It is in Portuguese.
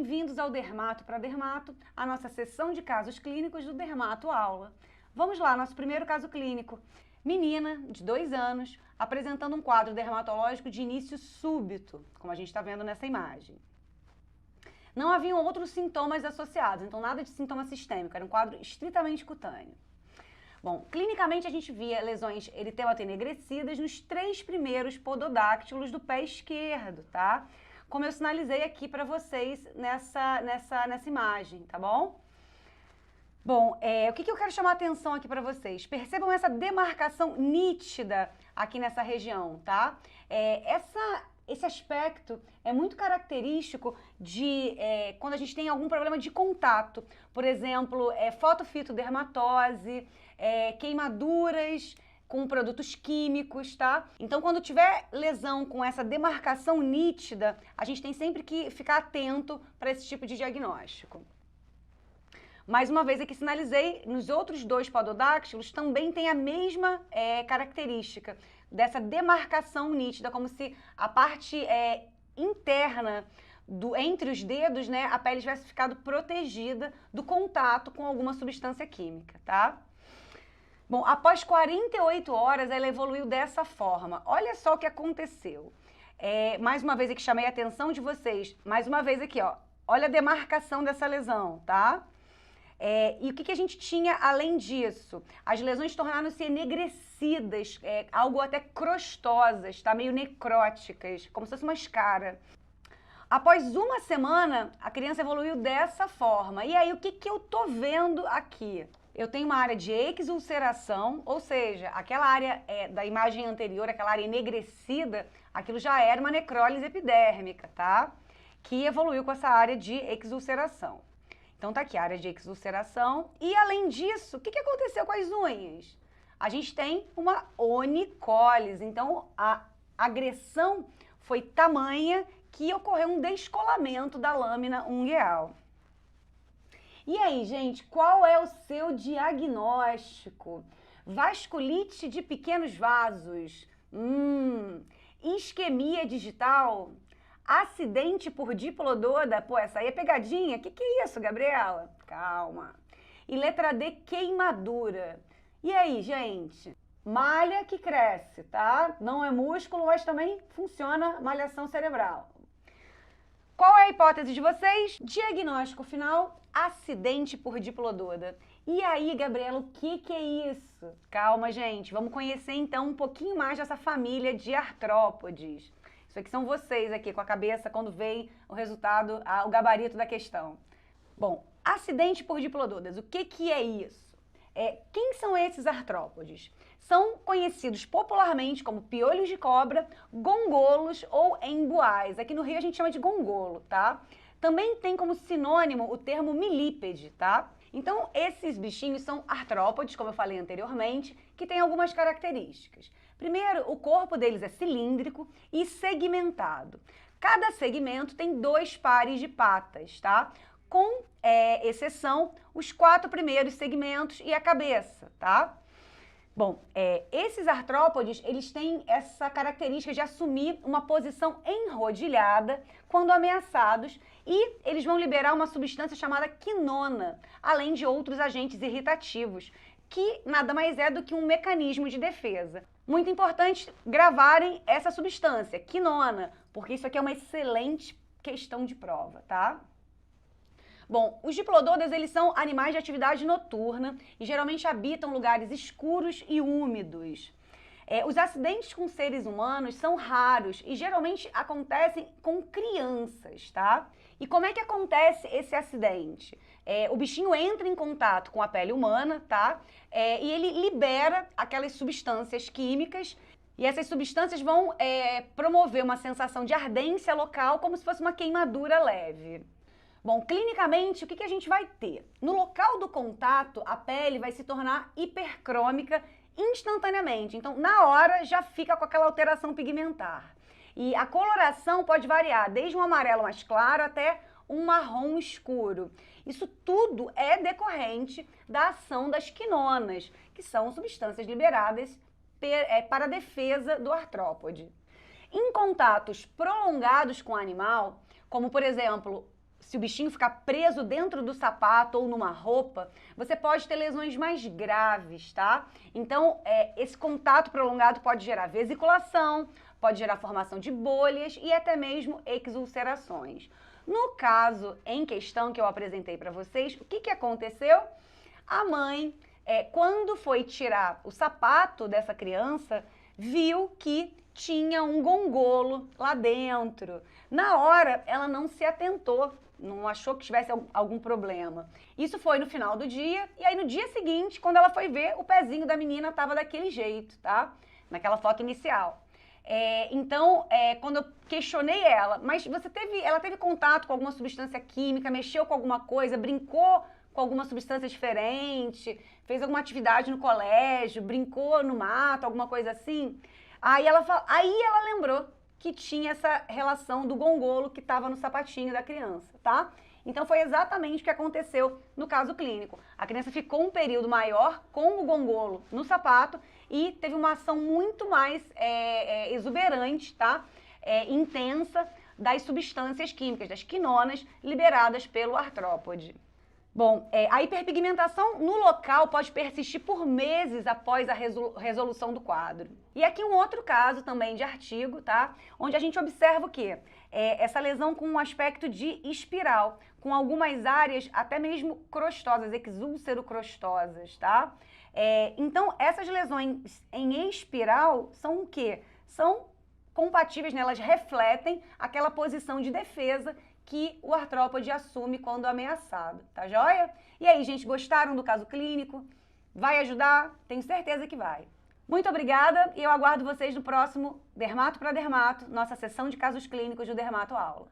bem-vindos ao Dermato para Dermato, a nossa sessão de casos clínicos do Dermato Aula. Vamos lá, nosso primeiro caso clínico. Menina de 2 anos, apresentando um quadro dermatológico de início súbito, como a gente está vendo nessa imagem. Não haviam outros sintomas associados, então nada de sintoma sistêmico, era um quadro estritamente cutâneo. Bom, clinicamente a gente via lesões eritemato-enegrecidas nos 3 primeiros pododáctilos do pé esquerdo, tá? Como eu sinalizei aqui para vocês nessa imagem, tá bom? Bom, o que eu quero chamar a atenção aqui para vocês? Percebam essa demarcação nítida aqui nessa região, tá? Esse aspecto é muito característico de quando a gente tem algum problema de contato. Por exemplo, fotofitodermatose, queimaduras com produtos químicos, tá? Então, quando tiver lesão com essa demarcação nítida, a gente tem sempre que ficar atento para esse tipo de diagnóstico. Mais uma vez aqui sinalizei, nos outros 2 pododáctilos também tem a mesma característica dessa demarcação nítida, como se a parte interna entre os dedos, né, a pele tivesse ficado protegida do contato com alguma substância química, tá? Bom, após 48 horas ela evoluiu dessa forma. Olha só o que aconteceu. Mais uma vez aqui chamei a atenção de vocês, mais uma vez aqui, ó, olha a demarcação dessa lesão, tá? E o que a gente tinha além disso? As lesões tornaram-se enegrecidas, algo até crostosas, tá? Meio necróticas, como se fosse uma escara. Após 1 semana, a criança evoluiu dessa forma. E aí, o que eu tô vendo aqui? Eu tenho uma área de exulceração, ou seja, aquela área da imagem anterior, aquela área enegrecida, aquilo já era uma necrólise epidérmica, tá? Que evoluiu com essa área de exulceração. Então tá aqui a área de exulceração. E além disso, o que aconteceu com as unhas? A gente tem uma onicólise. Então a agressão foi tamanha que ocorreu um descolamento da lâmina ungueal. E aí, gente, qual é o seu diagnóstico? Vasculite de pequenos vasos? Isquemia digital? Acidente por diplododa? Pô, essa aí é pegadinha? Que é isso, Gabriela? Calma. E letra D, queimadura. E aí, gente? Malha que cresce, tá? Não é músculo, mas também funciona malhação cerebral. Qual é a hipótese de vocês? Diagnóstico final, acidente por diplododa. E aí, Gabriela, o que é isso? Calma, gente. Vamos conhecer, então, um pouquinho mais dessa família de artrópodes. Isso aqui são vocês aqui, com a cabeça, quando vem o resultado, o gabarito da questão. Bom, acidente por diplododas, o que é isso? Quem são esses artrópodes? São conhecidos popularmente como piolhos de cobra, gongolos ou emboais. Aqui no Rio a gente chama de gongolo, tá? Também tem como sinônimo o termo milípede, tá? Então, esses bichinhos são artrópodes, como eu falei anteriormente, que têm algumas características. Primeiro, o corpo deles é cilíndrico e segmentado. Cada segmento tem 2 pares de patas, tá? Com exceção, os 4 primeiros segmentos e a cabeça, tá? Bom, esses artrópodes, eles têm essa característica de assumir uma posição enrodilhada quando ameaçados e eles vão liberar uma substância chamada quinona, além de outros agentes irritativos, que nada mais é do que um mecanismo de defesa. Muito importante gravarem essa substância, quinona, porque isso aqui é uma excelente questão de prova, tá? Bom, os diplododas, eles são animais de atividade noturna e geralmente habitam lugares escuros e úmidos. Os acidentes com seres humanos são raros e geralmente acontecem com crianças, tá? E como é que acontece esse acidente? O bichinho entra em contato com a pele humana, tá? E ele libera aquelas substâncias químicas e essas substâncias vão promover uma sensação de ardência local como se fosse uma queimadura leve. Bom, clinicamente, o que a gente vai ter? No local do contato, a pele vai se tornar hipercrômica instantaneamente. Então, na hora, já fica com aquela alteração pigmentar. E a coloração pode variar desde um amarelo mais claro até um marrom escuro. Isso tudo é decorrente da ação das quinonas, que são substâncias liberadas para a defesa do artrópode. Em contatos prolongados com o animal, como por exemplo, se o bichinho ficar preso dentro do sapato ou numa roupa, você pode ter lesões mais graves, tá? Então, esse contato prolongado pode gerar vesiculação, pode gerar formação de bolhas e até mesmo exulcerações. No caso em questão que eu apresentei para vocês, o que aconteceu? A mãe, quando foi tirar o sapato dessa criança, viu que tinha um gongolo lá dentro. Na hora, ela não se atentou, não achou que tivesse algum problema. Isso foi no final do dia, e aí no dia seguinte, quando ela foi ver, o pezinho da menina estava daquele jeito, tá? Naquela foto inicial. Então, quando eu questionei ela, mas ela teve contato com alguma substância química, mexeu com alguma coisa, brincou com alguma substância diferente, fez alguma atividade no colégio, brincou no mato, alguma coisa assim? Aí ela lembrou que tinha essa relação do gongolo que estava no sapatinho da criança, tá? Então foi exatamente o que aconteceu no caso clínico. A criança ficou um período maior com o gongolo no sapato e teve uma ação muito mais exuberante, tá? Intensa das substâncias químicas, das quinonas liberadas pelo artrópode. Bom, a hiperpigmentação no local pode persistir por meses após a resolução do quadro. E aqui um outro caso também de artigo, tá? Onde a gente observa o quê? Essa lesão com um aspecto de espiral, com algumas áreas até mesmo crostosas, exúlcero-crostosas, tá? Então, essas lesões em espiral são o quê? São compatíveis, né? Elas refletem aquela posição de defesa que o artrópode assume quando ameaçado, tá joia? E aí, gente, gostaram do caso clínico? Vai ajudar? Tenho certeza que vai. Muito obrigada e eu aguardo vocês no próximo Dermato para Dermato, nossa sessão de casos clínicos do Dermato Aula.